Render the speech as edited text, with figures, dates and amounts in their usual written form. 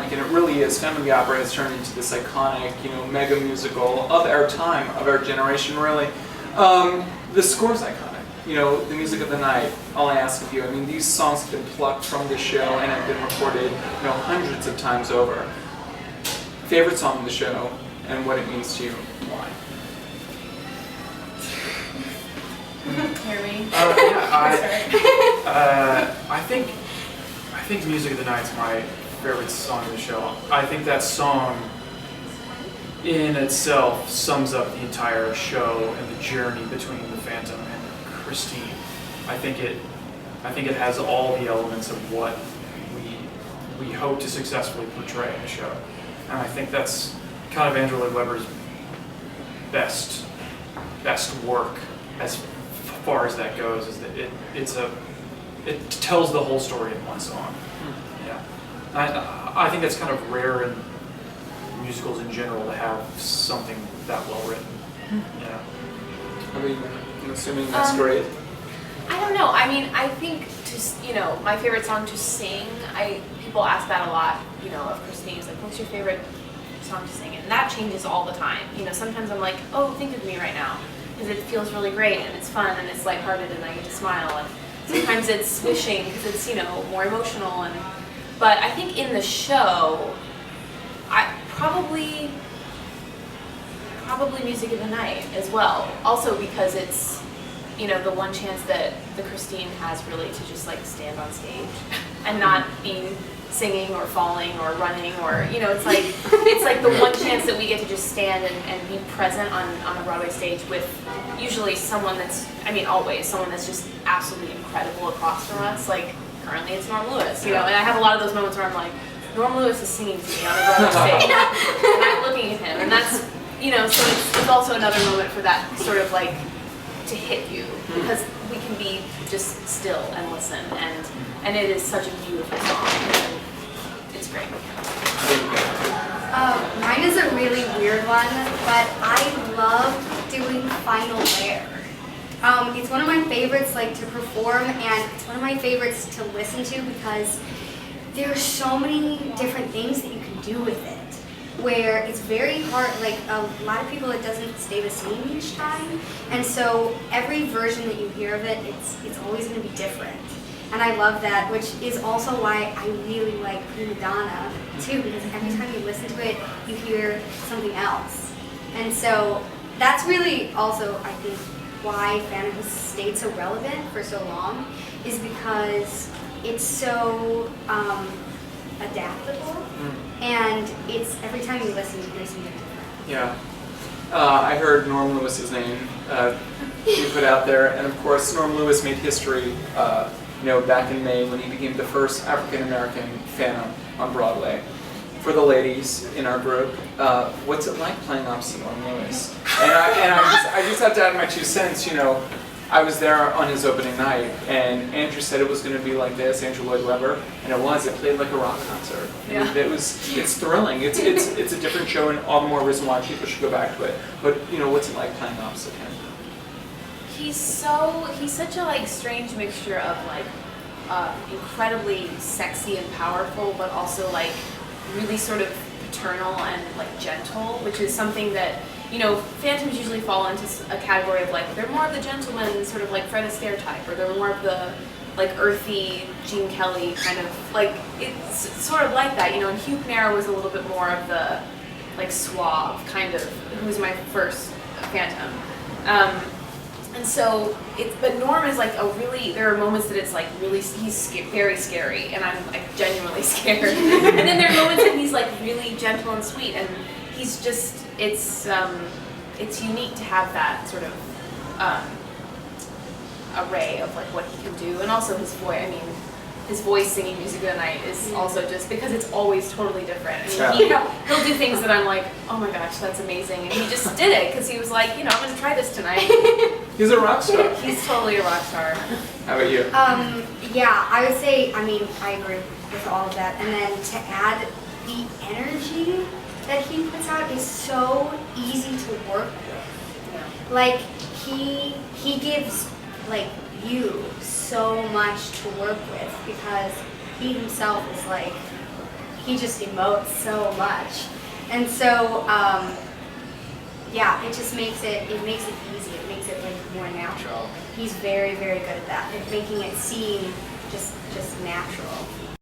like, and it really is, Phantom of the Opera has turned into this iconic, mega musical of our time, of our generation, really. The score's iconic. The music of the night, All I Ask of You. I mean, these songs have been plucked from the show and have been recorded, hundreds of times over. Favorite song of the show and what it means to you? Why? Hear me? I think Music of the Night is my favorite song of the show. I think that song in itself sums up the entire show and the journey between the Phantom and Christine. I think it has all the elements of what we hope to successfully portray in the show. And I think that's kind of Andrew Lloyd Webber's best work as far as that goes, is that it tells the whole story in one song. Yeah, I think that's kind of rare in musicals in general to have something that well written. Yeah. I mean, I'm assuming that's great. I don't know. I mean, I think my favorite song to sing. People ask that a lot. Of Christine's like, what's your favorite song to sing? And that changes all the time. Sometimes I'm like, oh, think of me right now, because it feels really great and it's fun and it's lighthearted and I get to smile. And sometimes it's wishing because it's more emotional. But I think in the show, I probably Music of the Night as well. Also because it's the one chance that the Christine has really to just like stand on stage and not be singing or falling or running or it's like the one chance that we get to just stand and be present on a Broadway stage with usually someone that's always someone that's just absolutely incredible across from us. Like currently it's Norm Lewis, and I have a lot of those moments where I'm like, Norm Lewis is singing to me on a Broadway stage and I'm looking at him, and that's so it's also another moment for that sort of like to hit you, because we can be just still and listen, and it is such a beautiful song. And it's great. Mine is a really weird one, but I love doing Final Lair. It's one of my favorites to perform, and it's one of my favorites to listen to because there are so many different things that you can do with it, where it's very hard, a lot of people, it doesn't stay the same each time, and so every version that you hear of it, it's always going to be different. And I love that, which is also why I really like Prima Donna too, because every time you listen to it, you hear something else. And so that's really also, I think, why Phantom has stayed so relevant for so long, is because it's so adaptable, and it's every time you listen, you hear something different. Yeah. I heard Norm Lewis's name you put out there, and of course Norm Lewis made history back in May when he became the first African-American Phantom on Broadway. For the ladies in our group, what's it like playing opposite Norm Lewis? And I just have to add my 2 cents, I was there on his opening night, and Andrew said it was going to be like this, Andrew Lloyd Webber, and it was. It played like a rock concert. Yeah. It's thrilling. It's a different show, and all the more reason why people should go back to it. But what's it like playing opposite him? He's such a strange mixture of incredibly sexy and powerful, but also really sort of paternal and gentle, which is something that Phantoms usually fall into a category of they're more of the gentleman, sort of Fred Astaire type, or they're more of the earthy Gene Kelly kind of it's sort of like that, and Hugh Panara was a little bit more of the suave kind of, who was my first Phantom. And so, but Norm is there are moments that it's really, he's very scary, and I'm genuinely scared. And then there are moments that he's really gentle and sweet, and he's just, it's unique to have that sort of array of what he can do, and also his voice. His voice singing Music of the Night is also just because it's always totally different. He'll do things that I'm like, oh my gosh, that's amazing, and he just did it because he was like, I'm going to try this tonight. He's a rock star. He's totally a rock star. How about you? Yeah, I would say, I agree with all of that, and then to add the energy that he puts out is so easy to work with. Yeah. He gives you so much to work with, because he himself is he just emotes so much. And so, yeah, it just makes it easy. It makes it like more natural. He's very, very good at that, at making it seem just natural.